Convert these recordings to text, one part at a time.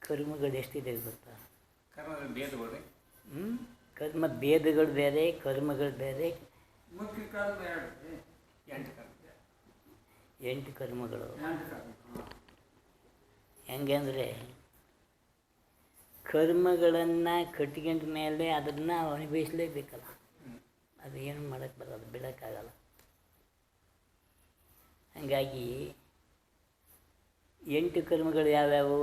ಕರ್ಮಗಳು ಎಷ್ಟಿದೆ ಗೊತ್ತಾ? ಕರ್ಮಗಳು ಭೇದಗಳು. ಕರ್ಮ ಭೇದಗಳು ಬೇರೆ, ಕರ್ಮಗಳು ಬೇರೆ. ಮುಖ್ಯ ಕರ್ಮ ಎರಡು, 8 ಕರ್ಮ. 8 ಕರ್ಮಗಳು. 8 ಕರ್ಮ. ಹೆಂಗೆ ಅಂದರೆ ಕರ್ಮಗಳನ್ನು ಕಟ್ಕೊಂಡ ಮೇಲೆ ಅದನ್ನು ಅನುಭವಿಸಲೇಬೇಕಲ್ಲ. ಅದು ಏನು ಮಾಡೋಕ್ಕೆ ಬರೋದು, ಬಿಡೋಕ್ಕಾಗಲ್ಲ. ಹಾಗಾಗಿ 8 ಕರ್ಮಗಳು ಯಾವ್ಯಾವು?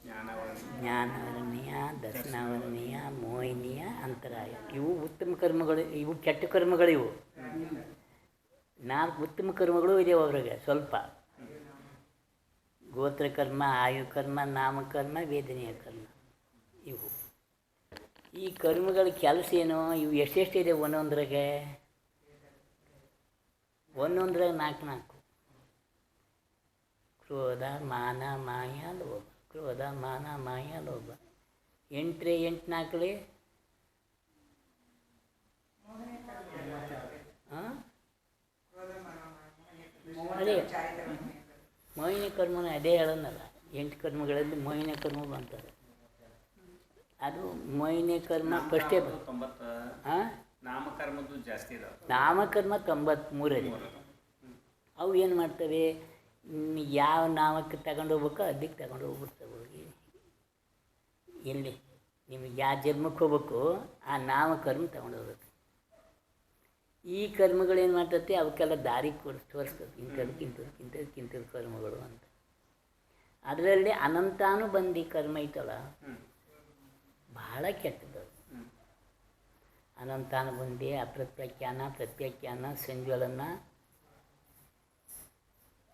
ಜ್ಞಾನವರ್ಣೀಯ, ದರ್ಶನವರ್ಣೀಯ, ಮೋಹಿನೀಯ, ಅಂತರಾಯ. ಇವು ಉತ್ತಮ ಕರ್ಮಗಳು, ಇವು ಕೆಟ್ಟ ಕರ್ಮಗಳು. ಇವು 4 ಉತ್ತಮ ಕರ್ಮಗಳು ಇದೆ ಅವ್ರಿಗೆ ಸ್ವಲ್ಪ. ಗೋತ್ರ ಕರ್ಮ, ಆಯು ಕರ್ಮ, ನಾಮಕರ್ಮ, ವೇದನೀಯ ಕರ್ಮ. ಇವು ಈ ಕರ್ಮಗಳ ಕೆಲಸ ಏನು? ಇವು ಎಷ್ಟೆಷ್ಟಿದೆ ಒಂದೊಂದ್ರಾಗೆ? ಒಂದೊಂದ್ರಾಗ 4 ಕ್ರೋಧ, ಮಾನ, ಮಾಯ, ಲೋಭ. ಕ್ರೋಧ, ಮಾನ, ಮಾಯ, ಲೋಭ. 8 8 4 ಹಾಂ, ಅದೇ ಮೋಹಿನಿ ಕರ್ಮನ ಅದೇ ಹೇಳೋಣಲ್ಲ. 8 ಕರ್ಮಗಳಲ್ಲಿ ಮೋಹಿನಿ ಕರ್ಮ ಬಂತಾರೆ. ಅದು ಮೋಹಿನಿ ಕರ್ಮ ಫಸ್ಟೇ ಹಾಂ. ನಾಮಕರ್ಮದ್ದು ಜಾಸ್ತಿ ಇದಾವೆ. ನಾಮಕರ್ಮ 93 ಅವು ಏನು ಮಾಡ್ತವೆ? ಯಾವ ನಾಮಕ್ಕೆ ತಗೊಂಡು ಹೋಗ್ಬೇಕೋ ಅದಕ್ಕೆ ತಗೊಂಡು ಹೋಗ್ಬಿಡ್ತವೆ. ಹೋಗಿ ಎಲ್ಲಿ ನಿಮಗೆ ಯಾವ ಜನ್ಮಕ್ಕೆ ಹೋಗ್ಬೇಕು ಆ ನಾಮಕರ್ಮ ತಗೊಂಡು ಹೋಗ್ಬೇಕು. ಈ ಕರ್ಮಗಳೇನು ಮಾಡ್ತೈತಿ? ಅವಕ್ಕೆಲ್ಲ ದಾರಿ ತೋರಿಸ್ತದೆ. ಇಂಥದ್ದು ಕರ್ಮಗಳು ಅಂತ. ಅದರಲ್ಲಿ ಅನಂತಾನುಬಂಧಿ ಕರ್ಮ ಐತಲ್ಲ, ಭಾಳ ಕೆಟ್ಟದ್ದು. ಅನಂತಾನುಬಂಧಿ, ಅಪ್ರತ್ಯಾಖ್ಯಾನ, ಪ್ರತ್ಯಾಖ್ಯಾನ, ಸಂಜ್ವಲನ,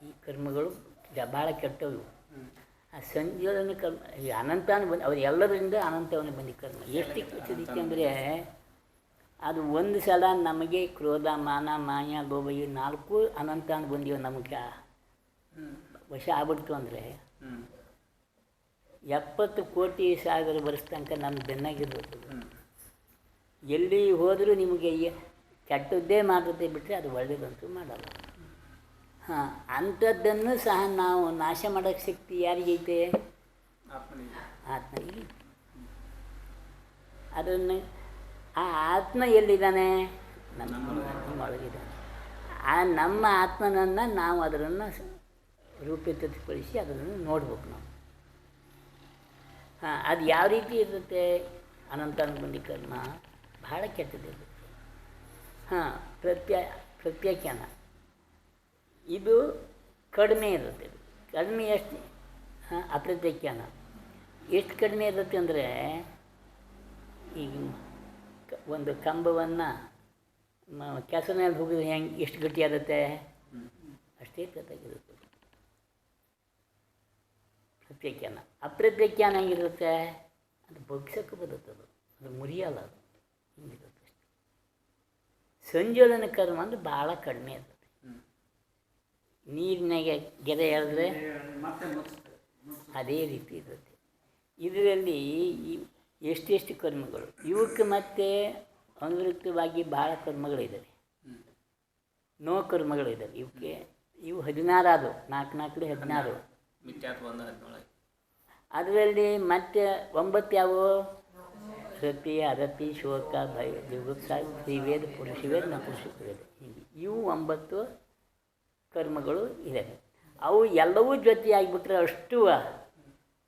ಈ ಕರ್ಮಗಳು ಭಾಳ ಕೆಟ್ಟವು. ಆ ಸಂಜ್ವಲನ ಕರ್ಮ, ಈ ಅನಂತಾನುಬಂಧಿ, ಅವ್ರು ಎಲ್ಲರಿಂದ ಅನಂತಾನುಬಂಧಿ ಕರ್ಮ ಎಷ್ಟು ಕೆಟ್ಟದಿತ್ತು ಅಂದರೆ, ಅದು ಒಂದು ಸಲ ನಮಗೆ ಕ್ರೋಧ, ಮಾನ, ಮಾಯ, ಲೋಭ ಈ 4 ಅನಂತಾನುಬಂಧಿಯು ನಮಗೆ ವಶ ಆಗ್ಬಿಡ್ತು ಅಂದರೆ 70 ಕೋಟಿ ಸಾಗರ ವರ್ಷ ತನಕ ನಮ್ಮ ಬೆನ್ನಾಗಿರ್ಬೇಕು. ಎಲ್ಲಿ ಹೋದರೂ ನಿಮಗೆ ಕೆಟ್ಟದ್ದೇ ಮಾಡುತ್ತೆ ಬಿಟ್ಟರೆ ಅದು ಒಳ್ಳೆಯದಂತೂ ಮಾಡಲ್ಲ. ಹಾಂ, ಅಂಥದ್ದನ್ನು ಸಹ ನಾವು ನಾಶ ಮಾಡೋಕ್ಕೆ ಶಕ್ತಿ ಯಾರಿಗೈತೆ? ಆತ್ಮನಿಗೆ. ಅದನ್ನು ಆ ಆತ್ಮ ಎಲ್ಲಿದ್ದಾನೆ? ನಮ್ಮೊಳಗಿದ್ದಾನೆ. ಆ ನಮ್ಮ ಆತ್ಮನನ್ನು ನಾವು ಅದನ್ನು ರೂಪಿತಗೊಳಿಸಿ ಅದನ್ನು ನೋಡ್ಬೇಕು ನಾವು. ಹಾಂ, ಅದು ಯಾವ ರೀತಿ ಇರುತ್ತೆ? ಅನಂತಾನುಬಂಧಿ ಕರ್ಮ ಭಾಳ ಕೆಟ್ಟದಿರುತ್ತೆ. ಹಾಂ, ಪ್ರತ್ಯಾಖ್ಯಾನ ಇದು ಕಡಿಮೆ ಇರುತ್ತೆ. ಕಡಿಮೆ ಎಷ್ಟು? ಹಾಂ, ಅಪ್ರತ್ಯಾಖ್ಯಾನ ಎಷ್ಟು ಕಡಿಮೆ ಇರುತ್ತೆ ಅಂದರೆ, ಈಗ ಒಂದು ಕಂಬವನ್ನು ಕೆಸರಿನಲ್ಲಿ ಹೋಗಿದ್ರೆ ಹೆಂಗೆ ಎಷ್ಟು ಗಟ್ಟಿಯಾಗುತ್ತೆ ಅಷ್ಟೇ ಗಟ್ಟಿಯಾಗಿರುತ್ತೆ ಪ್ರತ್ಯಾಖ್ಯಾನ. ಅಪ್ರತ್ಯಾಖ್ಯಾನ ಹೆಂಗಿರುತ್ತೆ? ಅದು ಬಗ್ಸಕ್ಕೆ ಬರುತ್ತದು, ಅದು ಮುರಿಯಲ್ಲ, ಅದು ಹಿಂಗಿರುತ್ತೆ ಅಷ್ಟೇ. ಸಂಜೋಲನ ಕರ್ಮ ಅಂದರೆ ಭಾಳ ಕಡಿಮೆ ಇರುತ್ತೆ. ನೀರಿನಾಗೆ ಗೆರೆ ಎಳೆದ್ರೆ ಅದೇ ರೀತಿ ಇರುತ್ತೆ. ಇದರಲ್ಲಿ ಎಷ್ಟೆಷ್ಟು ಕರ್ಮಗಳು ಇವಕ್ಕೆ ಮತ್ತೆ ಅನುವೃತ್ತವಾಗಿ ಭಾಳ ಕರ್ಮಗಳಿದ್ದಾವೆ. ಕರ್ಮಗಳಿದ್ದಾವೆ ಇವಕ್ಕೆ. ಇವು 16 ಅದು 4 4 16. ಅದರಲ್ಲಿ ಮತ್ತೆ 9 ಯಾವುವು? ರತಿ, ಅರತಿ, ಶೋಕ, ಭಯ, ಜುಗುಪ್ಸ, ಸ್ತ್ರೀವೇದ, ಪುರುಷವೇದ, ನಪುಂಸಕವೇದ. ಹೀಗೆ ಇವು 9 ಕರ್ಮಗಳು ಇದ್ದಾವೆ. ಅವು ಎಲ್ಲವೂ ಜೊತೆಯಾಗಿಬಿಟ್ರೆ ಅಷ್ಟು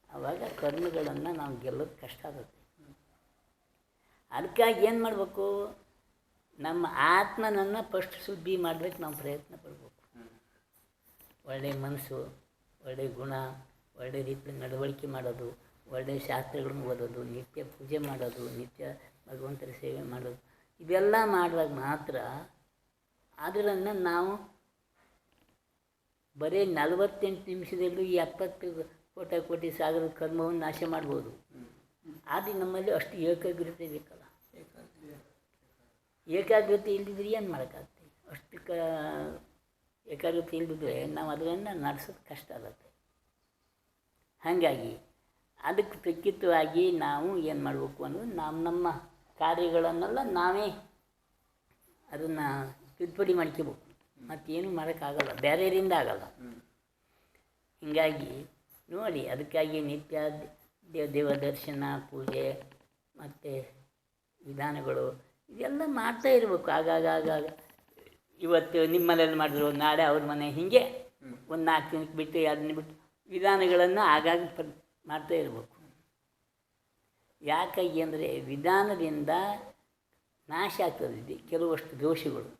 ಆವಾಗ ಕರ್ಮಗಳನ್ನು ನಾವು ಗೆಲ್ಲೋದು ಕಷ್ಟ ಆಗುತ್ತೆ. ಅದಕ್ಕಾಗಿ ಏನು ಮಾಡಬೇಕು? ನಮ್ಮ ಆತ್ಮನನ್ನು ಫಸ್ಟ್ ಶುದ್ಧಿ ಮಾಡಬೇಕು. ನಾವು ಪ್ರಯತ್ನ ಪಡಬೇಕು. ಒಳ್ಳೆಯ ಮನಸ್ಸು, ಒಳ್ಳೆಯ ಗುಣ, ಒಳ್ಳೆಯ ರೀತಿ ನಡವಳಿಕೆ ಮಾಡೋದು, ಒಳ್ಳೆಯ ಶಾಸ್ತ್ರಗಳನ್ನು ಓದೋದು, ನಿತ್ಯ ಪೂಜೆ ಮಾಡೋದು, ನಿತ್ಯ ಭಗವಂತರ ಸೇವೆ ಮಾಡೋದು, ಇವೆಲ್ಲ ಮಾಡಿದಾಗ ಮಾತ್ರ ಅದನ್ನು ನಾವು ಬರೀ 48 ನಿಮಿಷದಲ್ಲೂ ಈ 70 ಕೋಟಿ ಸಾಗರ ಕರ್ಮವನ್ನು ನಾಶ ಮಾಡ್ಬೋದು. ಆದರೆ ನಮ್ಮಲ್ಲಿ ಅಷ್ಟು ಏಕಾಗ್ರತೆ ಬೇಕಲ್ಲ. ಏಕಾಗ್ರತೆ ಇಲ್ಲದಿದ್ರೆ ಏನು ಮಾಡೋಕ್ಕಾಗ್ತದೆ? ಅಷ್ಟು ಏಕಾಗ್ರತೆ ಇಲ್ಲದಿದ್ದರೆ ನಾವು ಅದನ್ನು ನಡೆಸೋದು ಕಷ್ಟ ಆಗುತ್ತೆ. ಹಾಗಾಗಿ ಅದಕ್ಕೆ ತಕ್ಕಿತವಾಗಿ ನಾವು ಏನು ಮಾಡಬೇಕು ಅನ್ನೋದು ನಮ್ಮ ಕಾರ್ಯಗಳನ್ನೆಲ್ಲ ನಾವೇ ಅದನ್ನು ತಿದ್ದುಪಡಿ ಮಾಡ್ಕೋಬೇಕು. ಮತ್ತೇನು ಮಾಡೋಕ್ಕಾಗಲ್ಲ, ಬೇರೆಯವರಿಂದ ಆಗಲ್ಲ. ಹೀಗಾಗಿ ನೋಡಿ. ಅದಕ್ಕಾಗಿ ನಿತ್ಯ ದೇವ ದರ್ಶನ, ಪೂಜೆ ಮತ್ತು ವಿಧಾನಗಳು ಇದೆಲ್ಲ ಮಾಡ್ತಾ ಇರಬೇಕು. ಆಗಾಗ ಇವತ್ತು ನಿಮ್ಮ ಮನೇಲಿ ಮಾಡಿದ್ರು, ನಾಳೆ ಅವ್ರ ಮನೆ, ಹೀಗೆ ಒಂದು 4 ದಿನಕ್ಕೆ ಬಿಟ್ಟು 2 ದಿನ ಬಿಟ್ಟು ವಿಧಾನಗಳನ್ನು ಆಗಾಗ ಮಾಡ್ತಾ ಇರಬೇಕು. ಯಾಕಾಗಿ ಅಂದರೆ ವಿಧಾನದಿಂದ ನಾಶ ಆಗ್ತದೆ ಕೆಲವಷ್ಟು ದೋಷಗಳು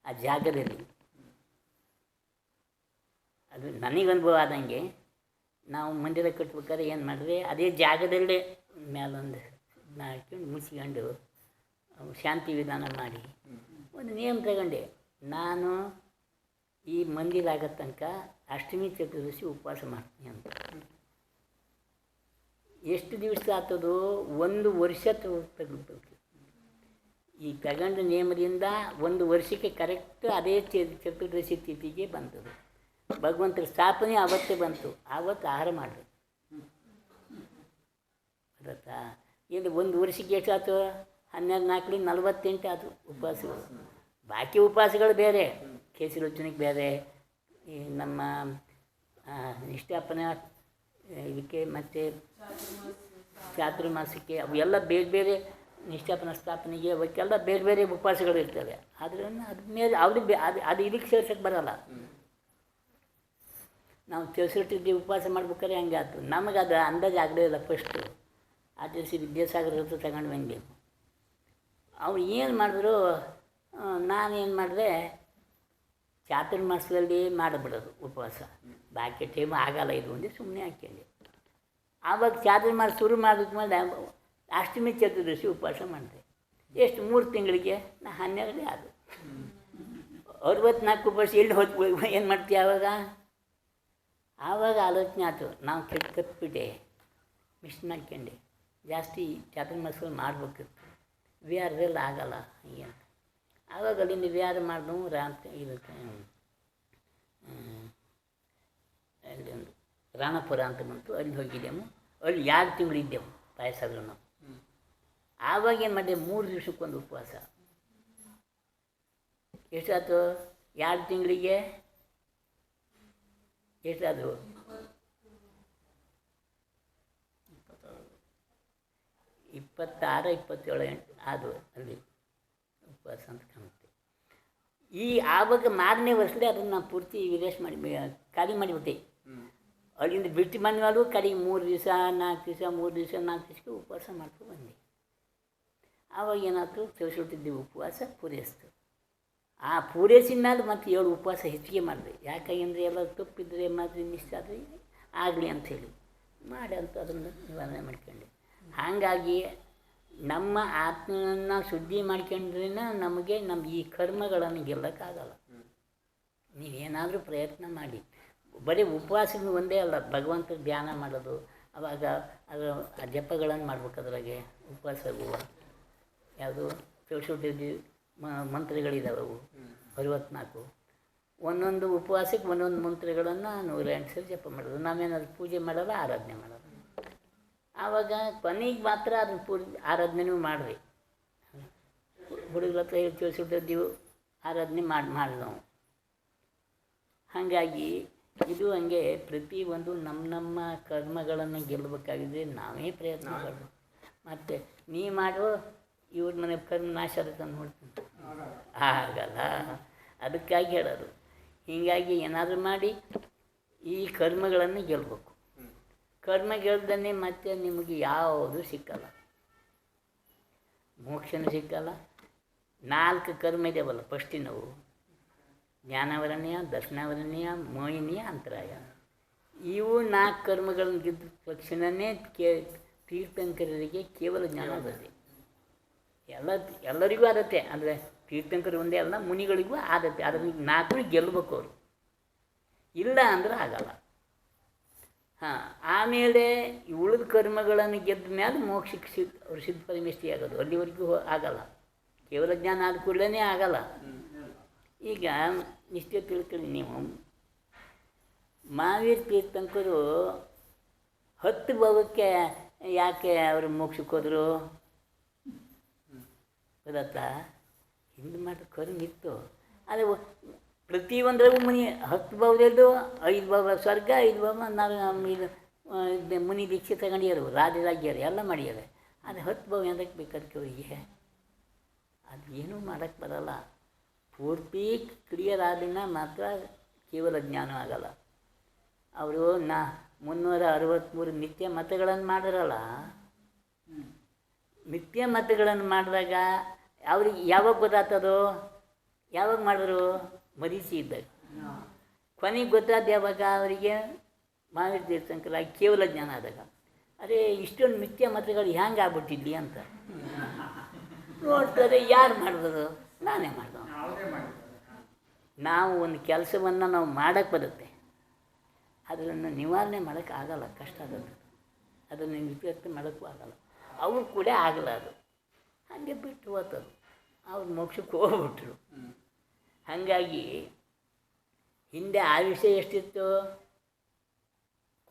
ಆ ಜಾಗದಲ್ಲಿ. ಅದು ನನಗೆ ಅನುಭವ ಆದಂಗೆ, ನಾವು ಮಂದಿರ ಕಟ್ಬೇಕಾದ್ರೆ ಏನು ಮಾಡಿದ್ರೆ ಅದೇ ಜಾಗದಲ್ಲೇ ಮೇಲೊಂದು ಹಾಕ್ಕೊಂಡು ಮುಚ್ಕೊಂಡು ಶಾಂತಿ ವಿಧಾನ ಮಾಡಿ ಒಂದು ನಿಯಮ ತಗೊಂಡೆ. ನಾನು ಈ ಮಂದಿರ ಆಗೋ ತನಕ ಅಷ್ಟಮಿ ಚತುರ್ದಶಿ ಉಪವಾಸ ಮಾಡ್ತೀನಿ ಅಂತ. ಎಷ್ಟು ದಿವಸ ಆಗ್ತದೋ 1 ವರ್ಷ ತೆಗೆದ್ಬೇಕು. ಈ ತಗೊಂಡ ನಿಯಮದಿಂದ 1 ವರ್ಷಕ್ಕೆ ಕರೆಕ್ಟ್ ಅದೇ ಚತುರ್ದಶಿ ತಿಥಿಗೆ ಬಂತದು. ಭಗವಂತರ ಸ್ಥಾಪನೆ ಆವತ್ತೇ ಬಂತು, ಆವತ್ತು ಆಹಾರ ಮಾಡಬೇಕು. ಗೊತ್ತಾ? ಇದು 1 ವರ್ಷಕ್ಕೆ ಎಷ್ಟು ಆಯ್ತು? 12 4 48 ಆಯ್ತು ಉಪವಾಸಗಳು. ಬಾಕಿ ಉಪವಾಸಗಳು ಬೇರೆ, ಕೇಸರೋಚನೆಗೆ ಬೇರೆ, ಈ ನಮ್ಮ ನಿಷ್ಠಾಪನ ಇದಕ್ಕೆ ಮತ್ತು ಚಾತುರ್ಮಾಸಕ್ಕೆ ಅವೆಲ್ಲ ಬೇರೆ ಬೇರೆ, ನಿಷ್ಠಾಪನ ಸ್ಥಾಪನೆಗೆ ಅವಕ್ಕೆಲ್ಲ ಬೇರೆ ಬೇರೆ ಉಪವಾಸಗಳು ಇರ್ತವೆ. ಆದರೆ ಅದ್ರ ಮೇಲೆ ಅವ್ರಿಗೆ ಅದು ಇದಕ್ಕೆ ಸೇರ್ಸೋಕ್ಕೆ ಬರೋಲ್ಲ. ನಾವು ಚೌಸಟ್ಟಿದ್ದು ಉಪವಾಸ ಮಾಡ್ಬೇಕಾದ್ರೆ ಹಂಗೆ ಆಯ್ತು. ನಮಗೆ ಅದು ಅಂದಾಜು ಆಗಲೇ ಇಲ್ಲ. ಫಸ್ಟು ಆಚರಿಸಿ ವಿದ್ಯಾಸಾಗರ ಹತ್ರ ತಗೊಂಡು ಬಂದೆ. ಅವ್ರು ಏನು ಮಾಡಿದ್ರು, ನಾನೇನು ಮಾಡಿದೆ, ಚಾತುರ್ಮಾಸದಲ್ಲಿ ಮಾಡಿಬಿಡೋದು ಉಪವಾಸ. ಬಾಕಿ ಟೈಮ್ ಆಗಲ್ಲ ಇದು ಒಂದೇ ಸುಮ್ಮನೆ ಹಾಕ್ಯಂಡೆ. ಆವಾಗ ಚಾತುರ್ಮಾಸ ಶುರು ಮಾಡಿದ್ಮೇಲೆ ಅಷ್ಟಮಿ ಚತುರ್ದಶಿ ಉಪವಾಸ ಮಾಡಿದೆ. ಎಷ್ಟು 3 ತಿಂಗಳಿಗೆ ನಾ 12 ಅದು 64 ಉಪವಾಸ ಎಲ್ಲಿ ಹೋಗಿ ಏನು ಮಾಡ್ತೀವಿ ಆವಾಗ ಆಲೋಚನೆ ಆಯ್ತು, ನಾವು ಕತ್ಬಿಟ್ಟೆ, ಮಿಸ್ ಮಾಡ್ಕೊಂಡೆ. ಜಾಸ್ತಿ ಚಾತುರ್ಮಾಸಗಳು ಮಾಡ್ಬೇಕಿತ್ತು, ವಿಹಾರದಲ್ಲಿ ಆಗಲ್ಲ ಹೀಗೆ ಅಂತ. ಆವಾಗ ಅಲ್ಲಿಂದ ವಿಹಾರ ಮಾಡಿದವು. ಇದಕ್ಕೆ ಅಲ್ಲಿ ಒಂದು ರಾಣಪುರ ಅಂತ ಬಂತು, ಅಲ್ಲಿ ಹೋಗಿದ್ದೆವು. ಅಲ್ಲಿ 2 ತಿಂಗಳು ಇದ್ದೆವು ಪಾಯಸಾದ್ರು ನಾವು. ಆವಾಗ ಏನು ಮಾಡಿದೆ, 3 ದಿವಸಕ್ಕೊಂದು ಉಪವಾಸ. ಎಷ್ಟಾಯ್ತು? 2 ತಿಂಗಳಿಗೆ ಎಷ್ಟಾದವು? 26 27 ಆದವು ಅಲ್ಲಿ ಉಪವಾಸ ಅಂತ ಕಾಣುತ್ತೆ. ಆವಾಗ ಮಾರನೇ ವರ್ಷದಲ್ಲಿ ಅದನ್ನು ನಾವು ಪೂರ್ತಿ ವಿಲೇಸ್ ಮಾಡಿ ಖಾಲಿ ಮಾಡಿಬಿಟ್ಟೆ. ಅಲ್ಲಿಂದ ಬಿಟ್ಟು ಬಂದ್ಮೇಲೂ ಕಡೆಗೆ 3 ದಿವಸ 4 ದಿವಸ 3 ದಿವಸ 4 ದಿವಸಕ್ಕೆ ಉಪವಾಸ ಮಾಡ್ಕೊಂಡು ಬಂದೆ. ಆವಾಗ ಏನಾಯ್ತು, ಚೌಸಟ್ಟಿದ್ದು ಉಪವಾಸ ಪೂರೈಸ್ತು. ಆ ಪೂರೈಸಿದ ಮೇಲೆ ಮತ್ತು 7 ಉಪವಾಸ ಹೆಚ್ಚಿಗೆ ಮಾಡಿದೆ. ಯಾಕೆಂದರೆ ಎಲ್ಲ ತಪ್ಪಿದ್ರೆ ಮಾತ್ರ ಮಿಸ್ ಆದರೆ ಆಗಲಿ ಅಂಥೇಳಿ ಮಾಡಿ ಅಂತ ಅದನ್ನು ನಿವಾರಣೆ ಮಾಡ್ಕೊಂಡೆ. ಹಾಗಾಗಿ ನಮ್ಮ ಆತ್ಮನನ್ನು ಶುದ್ಧಿ ಮಾಡ್ಕೊಂಡ್ರೆ ನಮಗೆ ನಮ್ಮ ಈ ಕರ್ಮಗಳನ್ನು ಗೆಲ್ಲಕ್ಕಾಗಲ್ಲ. ನೀವೇನಾದರೂ ಪ್ರಯತ್ನ ಮಾಡಿ. ಬರೀ ಉಪವಾಸಗಳು ಒಂದೇ ಅಲ್ಲ, ಭಗವಂತ ಧ್ಯಾನ ಮಾಡೋದು, ಆವಾಗ ಅದು ಆ ಜಪಗಳನ್ನು ಮಾಡ್ಬೇಕಾದ್ರಾಗೆ ಉಪವಾಸವು ಯಾವುದು ಚೌಸಟ್ಟಿ ಮಂತ್ರಗಳಿದ್ದಾವೆ. ಅವು 64. ಒಂದೊಂದು ಉಪವಾಸಕ್ಕೆ ಒಂದೊಂದು ಮಂತ್ರಗಳನ್ನು 108 ಸಲ ಜಪ ಮಾಡೋದು. ನಾವೇನಾದ್ರು ಪೂಜೆ ಮಾಡಲ್ಲ, ಆರಾಧನೆ ಮಾಡೋದು. ಆವಾಗ ಕೊನೆಗೆ ಮಾತ್ರ ಅದನ್ನು ಆರಾಧನೆನೂ ಮಾಡಿರಿ. ಹುಡುಗರ ಹತ್ರ ಹೇಳಿ ಚೌಸಟ್ಟಿದ್ದೀವಿ ಆರಾಧನೆ ಮಾಡಿ ನಾವು. ಹಾಗಾಗಿ ಇದು ಹಂಗೆ ಪ್ರತಿಯೊಂದು ನಮ್ಮ ಕರ್ಮಗಳನ್ನು ಗೆಲ್ಲಬೇಕಾಗಿದ್ದರೆ ನಾವೇ ಪ್ರಯತ್ನ ಮಾಡಬೇಕು. ಮತ್ತು ನೀ ಮಾಡೋ ಇವ್ರ ಮನೆ ಕರ್ಮ ನಾಶ ಆಗುತ್ತೆ ನೋಡ್ತೀನಿ, ಆಗಲ್ಲ. ಅದಕ್ಕಾಗಿ ಹೇಳೋದು. ಹೀಗಾಗಿ ಏನಾದರೂ ಮಾಡಿ ಈ ಕರ್ಮಗಳನ್ನು ಗೆಲ್ಲಬೇಕು. ಕರ್ಮ ಗೆಲ್ದೇ ಮತ್ತೆ ನಿಮಗೆ ಯಾವುದೂ ಸಿಕ್ಕಲ್ಲ, ಮೋಕ್ಷನೂ ಸಿಕ್ಕಲ್ಲ. 4 ಕರ್ಮ ಇದ್ದಾವಲ್ಲ ಫಸ್ಟಿನವು: ಜ್ಞಾನಾವರಣ್ಯ, ದರ್ಶನಾವರಣ್ಯ, ಮೋಹಿನಿಯ, ಅಂತರಾಯ. ಇವು 4 ಕರ್ಮಗಳನ್ನು ಗೆದ್ದ ತಕ್ಷಣವೇ ತೀರ್ಥಂಕರರಿಗೆ ಕೇವಲ ಜ್ಞಾನ ಬರುತ್ತೆ. ಎಲ್ಲರಿಗೂ ಆದತ್ತೆ. ಅಂದರೆ ತೀರ್ಥಂಕರು ಒಂದೇ ಅಲ್ಲ, ಮುನಿಗಳಿಗೂ ಆದತ್ತೆ. ಅದನ್ನು 4 ಗೆಲ್ಲಬೇಕು ಅವರು, ಇಲ್ಲ ಅಂದ್ರೆ ಆಗಲ್ಲ. ಆಮೇಲೆ ಉಳಿದ ಕರ್ಮಗಳನ್ನು ಗೆದ್ದ ಮೇಲೆ ಮೋಕ್ಷಕ್ಕೆ ಅವ್ರು ಸಿದ್ಧ ಪರಮೇಷ್ಠಿ ಆಗೋದು. ಅಲ್ಲಿವರೆಗೂ ಆಗಲ್ಲ. ಕೇವಲ ಜ್ಞಾನ ಆದ ಕೂಡಲೇ ಆಗಲ್ಲ. ಈಗ ಇಷ್ಟೇ ತಿಳ್ಕೊಳ್ಳಿ ನೀವು. ಮಹಾವೀರ ತೀರ್ಥಂಕರು 10 ಭಾವಕ್ಕೆ ಯಾಕೆ ಅವರು ಮೋಕ್ಷಕ್ಕೆ ಹೋದರು ಗೊತ್ತಾ? ಹಿಂದೆ ಮಾಡೋ ಕರ್ಮ ಇತ್ತು. ಆದರೆ ಪ್ರತಿಯೊಂದರಾಗೂ ಮುನಿ 10 ಭಾವದಲ್ಲೂ 5 ಭಾವ ಸ್ವರ್ಗ, 5 ಭಾವ ನಾವು ಇದು ಮುನಿ ದೀಕ್ಷೆ ತಗೊಂಡಿರು, ರಾಜರಾಗ್ಯರು ಎಲ್ಲ ಮಾಡ್ಯಾರೆ. ಅದು 10 ಭಾವ ಎಂದಕ್ಕೆ ಬೇಕಾದಕ್ಕೆ ಅವರಿಗೆ ಅದು ಏನೂ ಮಾಡೋಕ್ಕೆ ಬರೋಲ್ಲ. ಪೂರ್ತಿ ಕ್ಲಿಯರ್ ಆದಿನ ಮಾತ್ರ ಕೇವಲ ಜ್ಞಾನ ಆಗಲ್ಲ. ಅವರು 363 ನಿತ್ಯ ಮತಗಳನ್ನು ಮಾಡಿದ್ರಲ್ಲ, ನಿತ್ಯ ಮತಗಳನ್ನು ಮಾಡಿದಾಗ ಅವ್ರಿಗೆ ಯಾವಾಗ ಗೊತ್ತಾಗ್ತದೋ, ಯಾವಾಗ ಮಾಡಿದ್ರು ಮರೀಚಿ ಇದ್ದಾಗ. ಕೊನೆಗೆ ಗೊತ್ತಾದ ಯಾವಾಗ ಅವರಿಗೆ ಮಹಾವೀರ ತೀರ್ಥಂಕರ ಕೇವಲ ಜ್ಞಾನ ಆದಾಗ. ಅದೇ ಇಷ್ಟೊಂದು ನಿತ್ಯ ಮತಗಳು ಹ್ಯಾಂಗೆ ಆಗ್ಬಿಟ್ಟಿದ್ಲಿ ಅಂತ ನೋಡ್ತಾರೆ. ಯಾರು ಮಾಡಿದ್ರು? ನಾನೇ ಮಾಡಿದ. ನಾವು ಒಂದು ಕೆಲಸವನ್ನು ನಾವು ಮಾಡೋಕ್ಕೆ ಬರುತ್ತೆ, ಅದನ್ನು ನಿವಾರಣೆ ಮಾಡೋಕ್ಕೆ ಆಗಲ್ಲ, ಕಷ್ಟ ಆಗುತ್ತೆ. ಅದನ್ನು ವಿಪರೀತ ಮಾಡೋಕ್ಕೂ ಆಗಲ್ಲ. ಅವ್ರು ಕೂಡ ಆಗಲ್ಲ. ಅದು ಹಾಗೆ ಬಿಟ್ಟು ಹೋಗ್ತದೆ. ಅವ್ರು ಮೋಕ್ಷಕ್ಕೆ ಹೋಗ್ಬಿಟ್ರು. ಹಾಗಾಗಿ ಹಿಂದೆ ಆಯುಷ್ಯ ಎಷ್ಟಿತ್ತು?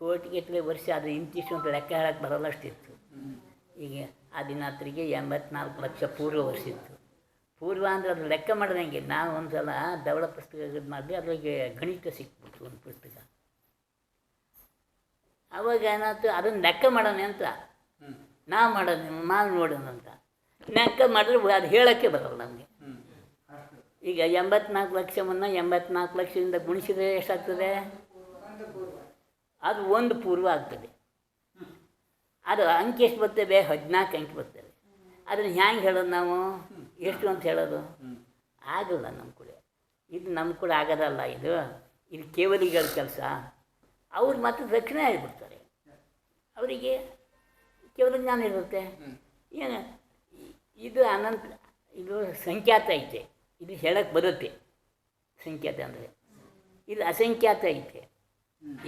ಕೋಟಿಗಟ್ಟಲೆ ವರ್ಷ. ಅದು ಇಂತಿಷ್ಟು ಅಂತ ಲೆಕ್ಕ ಹೇಳಕ್ಕೆ ಬರೋಲ್ಲ, ಅಷ್ಟಿತ್ತು. ಈಗ ಆದಿನಾಥರಿಗೆ 84 ಲಕ್ಷ ಪೂರ್ವ ವರ್ಷ ಇತ್ತು. ಪೂರ್ವ ಅಂದರೆ ಅದು ಲೆಕ್ಕ ಮಾಡ್ದಂಗೆ. ನಾವು ಒಂದು ಸಲ ಧವಳ ಪುಸ್ತಕ ಮಾಡಿದೆ, ಅದ್ರಾಗೆ ಗಣಿತ ಸಿಕ್ಬಿಟ್ಟು ಒಂದು ಪುಸ್ತಕ. ಅವಾಗ ಏನಾಯ್ತು, ಅದನ್ನು ಲೆಕ್ಕ ಮಾಡೋಣ ಅಂತ ನಾವು ಮಾಡೋದು, ನಾವು ನೋಡೋಣ ಅಂತ ಲೆಕ್ಕ ಮಾಡಿದ್ರೆ ಅದು ಹೇಳೋಕ್ಕೆ ಬರೋಲ್ಲ ನಮಗೆ. ಈಗ 84 ಲಕ್ಷವನ್ನು 84 ಲಕ್ಷದಿಂದ ಗುಣಿಸಿದರೆ ಎಷ್ಟಾಗ್ತದೆ? ಅದು ಒಂದು ಪೂರ್ವ ಆಗ್ತದೆ. ಅದು ಅಂಕಿ ಎಷ್ಟು ಬರ್ತವೆ? 14 ಅಂಕಿ ಬರ್ತವೆ. ಅದನ್ನು ಹ್ಯಾಂಗೆ ಹೇಳೋದು ನಾವು? ಎಷ್ಟು ಅಂತ ಹೇಳೋದು ಆಗಲ್ಲ ನಮ್ಮ ಕೂಡ. ಇದು ನಮ್ಮ ಕೂಡ ಆಗೋದಲ್ಲ. ಇದು ಕೇವಲಿಗಳ ಕೆಲಸ. ಅವ್ರು ಮಾತ್ರ ರಕ್ಷಣೆ ಆಗಿಬಿಡ್ತಾರೆ. ಅವರಿಗೆ ಕೇವಲ ಜ್ಞಾನ ಇರುತ್ತೆ. ಏನು ಇದು ಅನಂತ, ಇದು ಸಂಖ್ಯಾತ ಐತೆ, ಇದು ಹೇಳಕ್ಕೆ ಬರುತ್ತೆ. ಸಂಖ್ಯಾತ ಅಂದರೆ ಇದು ಅಸಂಖ್ಯಾತ ಐತೆ,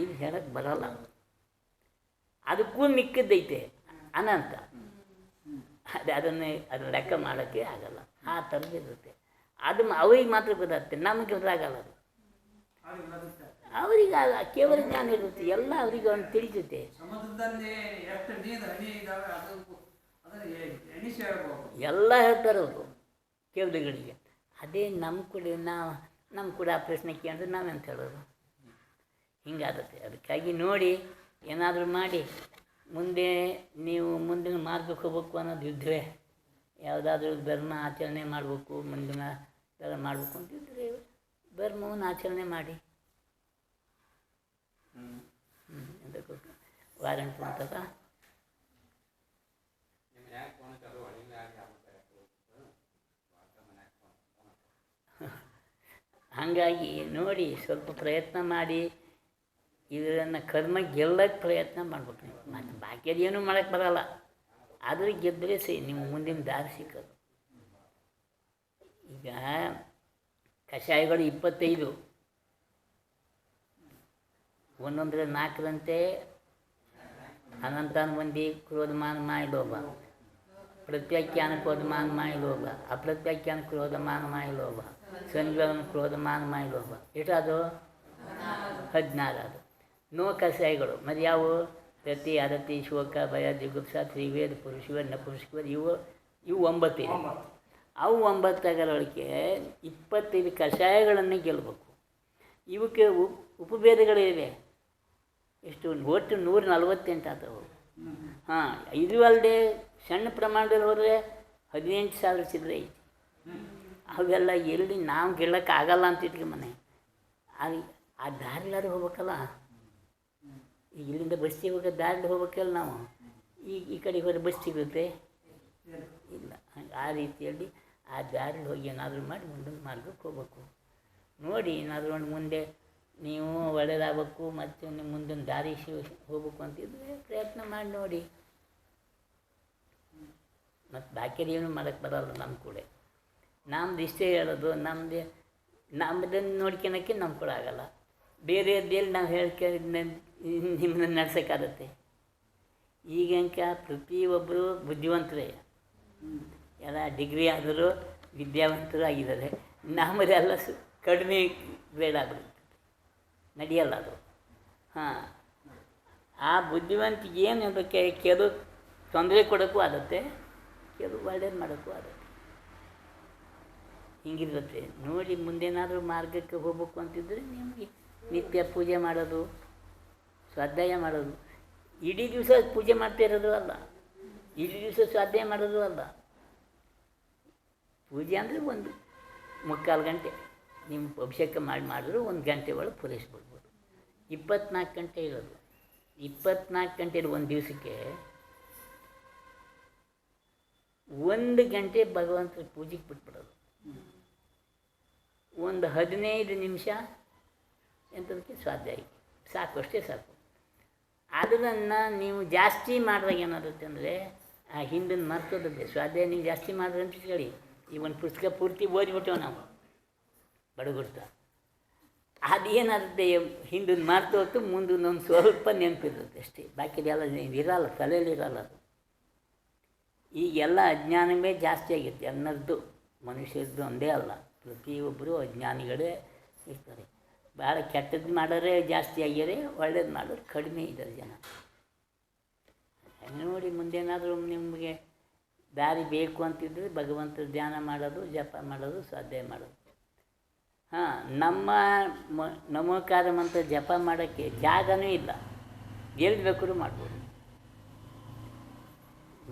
ಇದು ಹೇಳಕ್ಕೆ ಬರೋಲ್ಲ. ಅದಕ್ಕೂ ಮಿಕ್ಕಿದ್ದೈತೆ ಅನಂತ. ಅದನ್ನು ಲೆಕ್ಕ ಮಾಡೋಕ್ಕೆ ಆಗಲ್ಲ. ಆ ಥರದ್ದಿರುತ್ತೆ. ಅದು ಅವ್ರಿಗೆ ಮಾತ್ರ ಗೊತ್ತಾಗುತ್ತೆ, ನಮಗೆ ಗೊತ್ತಾಗಲ್ಲ. ಅದು ಅವರಿಗೆ ಕೇವಲ ಜ್ಞಾನ ಇರುತ್ತೆ. ಎಲ್ಲ ಅವರಿಗೆ ಒಂದು ತಿಳಿಸುತ್ತೆ. ಎಲ್ಲ ಹೇಳ್ತಾರೆ ಅವರು ಕೇವಲಿಗಳಿಗೆ. ಅದೇ ನಮ್ಮ ಕೂಡ ಆ ಪ್ರಶ್ನೆ ಕೇಳಿದ್ರೆ ನಾವೆಂತ ಹೇಳೋದು? ಹಿಂಗಾಗುತ್ತೆ. ಅದಕ್ಕಾಗಿ ನೋಡಿ, ಏನಾದರೂ ಮಾಡಿ ಮುಂದೆ ನೀವು ಮುಂದಿನ ಮಾರ್ಗಕ್ಕೆ ಹೋಗ್ಬೇಕು ಅನ್ನೋದು ಯುದ್ಧವೇ. ಯಾವುದಾದ್ರೂ ಧರ್ಮ ಆಚರಣೆ ಮಾಡಬೇಕು, ಮುಂದಿನ ಥರ ಮಾಡಬೇಕು ಅಂತಿದ್ರೆ ಧರ್ಮವನ್ನು ಆಚರಣೆ ಮಾಡಿ. ಅದಕ್ಕೆ ವಾರಂಟ್ ಅಂತದ. ಹಾಗಾಗಿ ನೋಡಿ, ಸ್ವಲ್ಪ ಪ್ರಯತ್ನ ಮಾಡಿ ಇದನ್ನು ಕರ್ಮ ಗೆಲ್ಲಕ್ಕೆ ಪ್ರಯತ್ನ ಮಾಡ್ಬೇಕು ನೀವು. ಮತ್ತು ಬಾಕಿಯದು ಏನೂ ಮಾಡೋಕ್ಕೆ ಬರೋಲ್ಲ. ಆದರೆ ಗೆದ್ದರೆ ಸರಿ, ನೀವು ಮುಂದಿನ ದಾರಿ ಸಿಕ್ಕೋದು. ಈಗ ಕಷಾಯಗಳು 25, ಒಂದೊಂದರ 4ರಂತೆ ಅನಂತಾನುಬಂಧಿ ಕ್ರೋಧಮಾನ ಮಾಯ ಲೋಭ, ಪ್ರತ್ಯಾಖ್ಯಾನ ಕ್ರೋಧಮಾನ ಮಾಯ ಲೋಭ, ಅಪ್ರತ್ಯಾಖ್ಯಾನ ಕ್ರೋಧಮಾನ ಮಾಯ ಲೋಭ, ಸಂಜ್ಞಾನ ಕ್ರೋಧಮಾನ ಮಾಯ ಲೋಭ. ಎಷ್ಟದು? 16 ಅದು. ನೋ ಕಷಾಯಗಳು ಮತ್ತು ಯಾವುವು? ರತಿ, ಅರತಿ, ಶೋಕ, ಭಯ, ಜಿಗುಪ್ಸ, ತ್ರಿವೇದ, ಪುರುಷವೇದ, ನಪುರುಷವೇದ, ಇವು 9 ಇದೆ. ಅವು 9 ಆಗರೊಳಗೆ 25 ಕಷಾಯಗಳನ್ನು ಗೆಲ್ಲಬೇಕು. ಇವಕ್ಕೆ ಉಪಭೇದಗಳಿವೆ. ಎಷ್ಟು? ಒಟ್ಟು 148 ಆಗ್ತವೆ. ಹಾಂ, ಇದು ಅಲ್ಲದೆ ಸಣ್ಣ ಪ್ರಮಾಣದಲ್ಲಿ ಹೋದರೆ 18,000 ಚಿಲ್ಲರೆ ಐತಿ. ಅವೆಲ್ಲ ಎಲ್ಲಿ ನಾವು ಗೆಲ್ಲಕ್ಕೆ ಆಗಲ್ಲ ಅಂತ ಇಟ್ಕೊಂಬನೆ. ಆ ದಾರಿಲಾದ್ರೂ ಹೋಗ್ಬೇಕಲ್ಲ. ಈಗ ಇಲ್ಲಿಂದ ಬಸ್ಸಿಗೆ ಹೋಗೋ ದಾರಿಲಿ ಹೋಗ್ಬೇಕಲ್ಲ ನಾವು. ಈ ಕಡೆಗೆ ಹೋದರೆ ಬಸ್ ಸಿಗುತ್ತೆ ಇಲ್ಲ. ಹಂಗೆ ಆ ರೀತಿಯಲ್ಲಿ ಆ ದಾರಿಲಿ ಹೋಗಿ ಏನಾದರೂ ಮಾಡಿ ಮುಂದಿನ ಮಾರ್ಗಕ್ಕೆ ಹೋಗ್ಬೇಕು. ನೋಡಿ, ಏನಾದರೂ ಒಂದು ಮುಂದೆ ನೀವು ಒಳ್ಳೆಯದಾಗಬೇಕು ಮತ್ತು ನಿಮ್ಮ ಮುಂದಿನ ದಾರಿ ಹೋಗ್ಬೇಕು ಅಂತಿದ್ರೆ ಪ್ರಯತ್ನ ಮಾಡಿ ನೋಡಿ. ಮತ್ತು ಬಾಕಿಯಲ್ಲಿ ಏನೂ ಮಾಡೋಕ್ಕೆ ಬರೋಲ್ಲ ನಮ್ಮ ಕೂಡ. ನಮ್ದು ಇಷ್ಟೇ ಹೇಳೋದು, ನಮ್ಮದನ್ನು ನೋಡ್ಕೊಳಕ್ಕೆ ನಮ್ಮ ಕೂಡ ಆಗಲ್ಲ. ಬೇರೆಯದ್ದೇಳಿ ನಾವು ನಿಮ್ಮನ್ನ ನಡ್ಸೋಕ್ಕಾಗತ್ತೆ. ಈಗಂಕ ಪ್ರತಿಯೊಬ್ಬರು ಬುದ್ಧಿವಂತರೇ, ಎಲ್ಲ ಡಿಗ್ರಿ ಆದರೂ ವಿದ್ಯಾವಂತರು ಆಗಿದ್ದಾರೆ. ನಮ್ಮದೆಲ್ಲ ಕಡಿಮೆ ಗ್ರೇಡ್ ಆಗ್ಬಿಡುತ್ತೆ, ನಡೆಯಲ್ಲ ಅದು. ಹಾಂ, ಆ ಬುದ್ಧಿವಂತಿಗೆ ಏನು ಅದಕ್ಕೆ ಕೆಲವು ತೊಂದರೆ ಕೊಡೋಕ್ಕೂ ಆಗುತ್ತೆ, ಕೆಲವು ಒಳ್ಳೇದು ಮಾಡೋಕ್ಕೂ ಆಗುತ್ತೆ. ಹಿಂಗಿರುತ್ತೆ ನೋಡಿ. ಮುಂದೇನಾದರೂ ಮಾರ್ಗಕ್ಕೆ ಹೋಗ್ಬೇಕು ಅಂತಿದ್ದರೆ ನಿಮಗೆ ನಿತ್ಯ ಪೂಜೆ ಮಾಡೋದು, ಸ್ವಾಧ್ಯಾಯ ಮಾಡೋದು. ಇಡೀ ದಿವಸ ಪೂಜೆ ಮಾಡ್ತಾ ಇರೋದು ಅಲ್ಲ, ಇಡೀ ದಿವಸ ಸ್ವಾಧ್ಯಾಯ ಮಾಡೋದು ಅಲ್ಲ. ಪೂಜೆ ಅಂದರೆ ಒಂದು 3/4 ಗಂಟೆ ನೀವು ಅಭಿಷೇಕ ಮಾಡಿದ್ರು 1 ಗಂಟೆ ಒಳಗೆ ಪೂರೈಸ್ಬಿಡ್ಬೋದು. 24 ಗಂಟೆ ಇರೋದು. 24 ಗಂಟೆ ಒಂದು ದಿವಸಕ್ಕೆ 1 ಗಂಟೆ ಭಗವಂತನ ಪೂಜೆಗೆ ಬಿಟ್ಬಿಡೋದು. ಒಂದು 15 ನಿಮಿಷ ಎಂಥದಕ್ಕೆ ಸ್ವಾಧ್ಯಾಯ ಸಾಕು, ಅಷ್ಟೇ ಸಾಕು. ಅದನ್ನು ನೀವು ಜಾಸ್ತಿ ಮಾಡಿದಾಗ ಏನಾಗುತ್ತೆ ಅಂದರೆ ಆ ಹಿಂದನ್ನು ಮರ್ತೋದಕ್ಕೆ. ಸ್ವಾಧ್ಯಾಯ ನೀವು ಜಾಸ್ತಿ ಮಾಡಿದ್ರೆ ಅಂತ ಹೇಳಿ ಈ ಒಂದು ಪುಸ್ತಕ ಪೂರ್ತಿ ಓದಿಬಿಟ್ಟೇವೆ ನಾವು ಬಡಗುಡ್ತ. ಅದೇನಾಗುತ್ತೆ ಹಿಂದನ್ನು ಮರ್ತೋತು, ಮುಂದೊಂದು ಸ್ವಲ್ಪ ನೆನಪಿರುತ್ತೆ ಅಷ್ಟೇ. ಬಾಕಿದೆಲ್ಲ ಇರಲ್ಲ, ತಲೆಯಲ್ಲಿ ಇರಲ್ಲ ಅದು. ಈಗೆಲ್ಲ ಅಜ್ಞಾನವೇ ಜಾಸ್ತಿ ಆಗಿರುತ್ತೆ ಅನ್ನೋದು. ಮನುಷ್ಯರದ್ದು ಒಂದೇ ಅಲ್ಲ, ಪ್ರತಿಯೊಬ್ಬರು ಅಜ್ಞಾನಿಗಳೇ ಇರ್ತಾರೆ. ಭಾಳ ಕೆಟ್ಟದ್ದು ಮಾಡೋರೇ ಜಾಸ್ತಿ ಆಗ್ಯಾರೆ, ಒಳ್ಳೇದು ಮಾಡೋರು ಕಡಿಮೆ ಇದ್ದಾರೆ ಜನ. ನೋಡಿ, ಮುಂದೇನಾದರೂ ನಿಮಗೆ ದಾರಿ ಬೇಕು ಅಂತಿದ್ರೆ ಭಗವಂತ ಧ್ಯಾನ ಮಾಡೋದು, ಜಪ ಮಾಡೋದು, ಸ್ವಾಧ್ಯಾಯ ಮಾಡೋದು. ನಮ್ಮ ನಮೋಕಾರ ಮಂತ್ರ ಜಪ ಮಾಡೋಕ್ಕೆ ಜಾಗನೂ ಇಲ್ಲ, ಎಲ್ಲಿ ಬೇಕಾದ್ರೂ ಮಾಡ್ಬೋದು.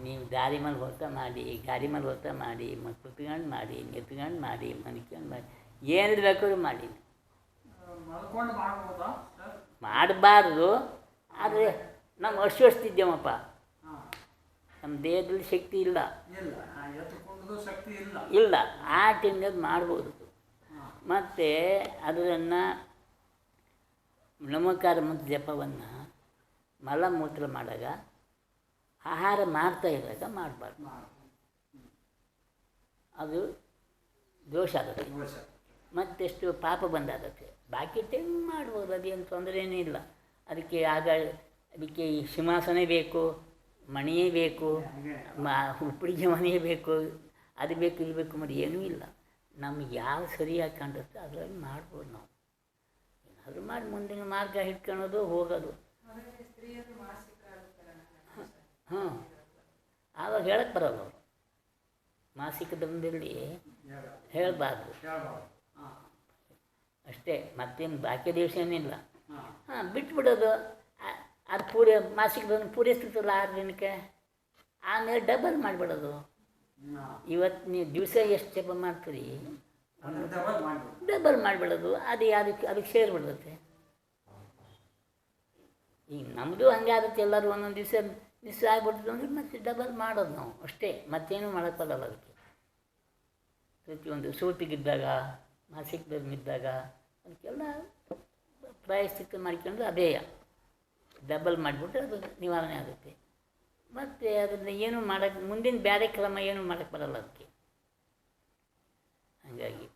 ನೀವು ದಾರಿ ಮೇಲೆ ಹೋಗ್ತಾ ಮಾಡಿ, ಗಾಡಿ ಮೇಲೆ ಹೋಗ್ತಾ ಮಾಡಿ, ಕುತ್ಕೊಂಡು ಮಾಡಿ, ನಿಂತ್ಕೊಂಡು ಮಾಡಿ, ಮನ್ಕೊಂಡು ಮಾಡಿ, ಏನು ಬೇಕಾದ್ರೂ ಮಾಡಿ. ಮಾಡಬಾರ್ದು, ಆದರೆ ನಾವು ಅಷ್ಟಿದ್ದೇವಪ್ಪ, ನಮ್ಮ ದೇಹದಲ್ಲಿ ಶಕ್ತಿ ಇಲ್ಲ ಇಲ್ಲ ಆ ಟೈಮ್ನಲ್ಲಿ ಮಾಡ್ಬೋದು. ಮತ್ತು ಅದನ್ನು ನಮೋಕಾರ ಮಂತ್ರ ಜಪವನ್ನು ಮಲಮೂತ್ರ ಮಾಡಾಗ, ಆಹಾರ ಮಾಡ್ತಾ ಇದ್ದಾಗ ಮಾಡಬಾರ್ದು. ಅದು ದೋಷ ಆಗುತ್ತೆ, ಮತ್ತೆಷ್ಟು ಪಾಪ ಬಂದಾಗುತ್ತೆ. ಬಾಕಿ ಟೈಮ್ ಮಾಡ್ಬೋದು, ಅದೇನು ತೊಂದರೆಯೇ ಇಲ್ಲ. ಅದಕ್ಕೆ ಸಿಂಹಾಸನ ಬೇಕು, ಮಣಿಯೇ ಬೇಕು, ಉಪ್ಪಿಗೆ ಮನೆಯೇ ಬೇಕು, ಅದು ಬೇಕು ಇದು ಬೇಕು ಮತ್ತು ಏನೂ ಇಲ್ಲ. ನಮಗೆ ಯಾವ ಸರಿಯಾಗಿ ಕಾಣಿಸುತ್ತೆ ಅದರಲ್ಲಿ ಮಾಡ್ಬೋದು. ನಾವು ಏನಾದರೂ ಮಾಡಿ ಮುಂದಿನ ಮಾರ್ಗ ಹಿಡ್ಕೊಳ್ಳೋದು, ಹೋಗೋದು. ಆವಾಗ ಹೇಳಕ್ಕೆ ಬರೋಲ್ಲ ಅವರು. ಮಾಸಿಕ ಧರ್ಮದಲ್ಲಿ ಹೇಳಬಾರ್ದು ಅಷ್ಟೇ, ಮತ್ತೇನು ಬಾಕಿ ದಿವಸ ಏನಿಲ್ಲ. ಬಿಟ್ಬಿಡೋದು. ಅದು ಮಾಸಿಕ ಧರ್ಮ ಪೂರೈಸ್ತಿರ್ತಲ್ಲ 6 ದಿನಕ್ಕೆ, ಆಮೇಲೆ ಡಬಲ್ ಮಾಡಿಬಿಡೋದು. ಇವತ್ತು ನೀವು ದಿವಸ ಎಷ್ಟು ಜಪ ಮಾಡ್ತೀರಿ, ಡಬಲ್ ಮಾಡಿಬಿಡೋದು. ಅದು ಅದಕ್ಕೆ ಸೇರಿಬಿಡ್ತೈತೆ. ಈಗ ನಮ್ಮದು ಹಂಗೆ ಆಗುತ್ತೆ. ಎಲ್ಲರೂ ಒಂದೊಂದು ದಿವಸ ಮಿಸ್ ಆಗಿಬಿಡ್ತದೆ ಅಂದರೆ ಮತ್ತೆ ಡಬಲ್ ಮಾಡೋದು ನಾವು ಅಷ್ಟೇ, ಮತ್ತೇನು ಮಾಡೋಕ್ಕೆ ಬರಲ್ಲ. ಅದಕ್ಕೆ ಪ್ರತಿಯೊಂದು ಸೂಟಿಗಿದ್ದಾಗ, ಮಾಸಿಕ ಧರ್ಮ ಇದ್ದಾಗ ಅದಕ್ಕೆಲ್ಲ ಪ್ರಾಯಶ್ಚಿತ್ತ ಮಾಡ್ಕೊಂಡ್ರೆ ಅದೇ ಡಬಲ್ ಮಾಡಿಬಿಟ್ರೆ ಅದು ನಿವಾರಣೆ ಆಗುತ್ತೆ. ಮತ್ತು ಅದನ್ನು ಏನು ಮಾಡೋಕ್ಕೆ ಮುಂದಿನ ಬೇರೆ ಕ್ರಮ ಏನು ಮಾಡೋಕ್ಕೆ ಬರಲ್ಲ ಅದಕ್ಕೆ. ಹಾಗಾಗಿ